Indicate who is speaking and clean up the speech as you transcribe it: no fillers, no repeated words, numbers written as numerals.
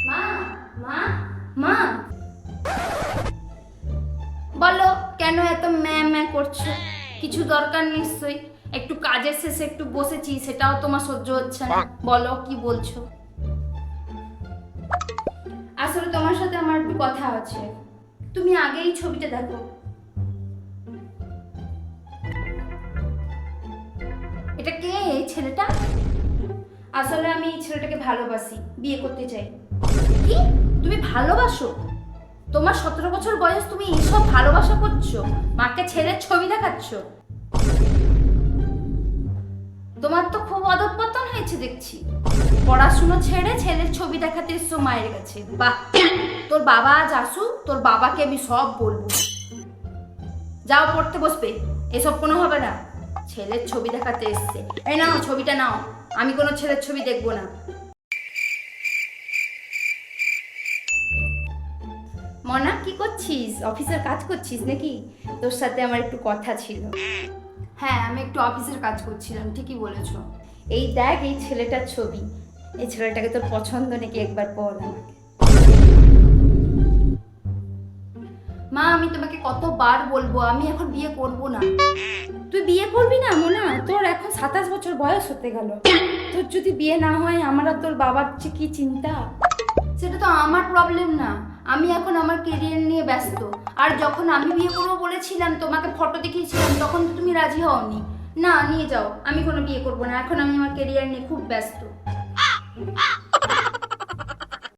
Speaker 1: মা, মা, মা, বলো কেন এত ম্যাঁ ম্যাঁ করছো? কিছু দরকার নিশ্চয়ই। একটু কাজের শেষে একটু বসেছি, সেটাও তোমার সহ্য হচ্ছে না। বলো কি বলছো? আসলে তোমার সাথে আমার একটু কথা আছে। তুমি আগে এই ছবিটা দেখো। এটা কে এই ছেলেটা? আসলে আমি এই ছেলেটাকে ভালোবাসি, বিয়ে করতে চাই। কি? তুমি ভালোবাসো? তোমার 17 বছর বয়স, তুমি এইসব ভালোবাসা করছো? মাকে ছেলের ছবি দেখাচ্ছ? তোমার তো খুব অধঃপতন হয়েছে দেখছি। পড়াশুনো ছেড়ে ছেলের ছবি দেখাতে এসছো মায়ের কাছে। বাহ! তোর বাবা আজ আসুক, তোর বাবাকে আমি সব বলবো। যাও পড়তে বসবে। এসব কোনো হবে না। ছেলের ছবি দেখাতে এসছে। এই নাও ছবিটা নাও। আমি কোনো ছেলের ছবি দেখবো না। মনা, কি করছিস? অফিসের কাজ করছিস নাকি? তোর সাথে আমার একটু কথা ছিল। হ্যাঁ, আমি একটু অফিসের কাজ করছিলাম, ঠিকই বলেছো। এই দেখ, এই ছেলেটার ছবি। এই ছেলেটাকে তোর পছন্দ নাকি একবার বল আমাকে। মা, আমি তোমাকে কতবার বলবো আমি এখন বিয়ে করব না। তুই বিয়ে করবি না মোনা? তোর এখন 27 বছর বয়স হতে গেল। তোর যদি বিয়ে না হয় আমার আর তোর বাবার যে কি চিন্তা। সেটা তো আমার প্রবলেম না। আমি এখন আমার কেরিয়ার নিয়ে ব্যস্ত। আর যখন আমি বিয়ে করবো বলেছিলাম, তোমাকে ফটো দেখিয়েছিলাম, তখন তো তুমি রাজি হওনি। না, নিয়ে যাও। আমি কোনো বিয়ে করবো না, এখন আমি আমার কেরিয়ার নিয়ে খুব ব্যস্ত।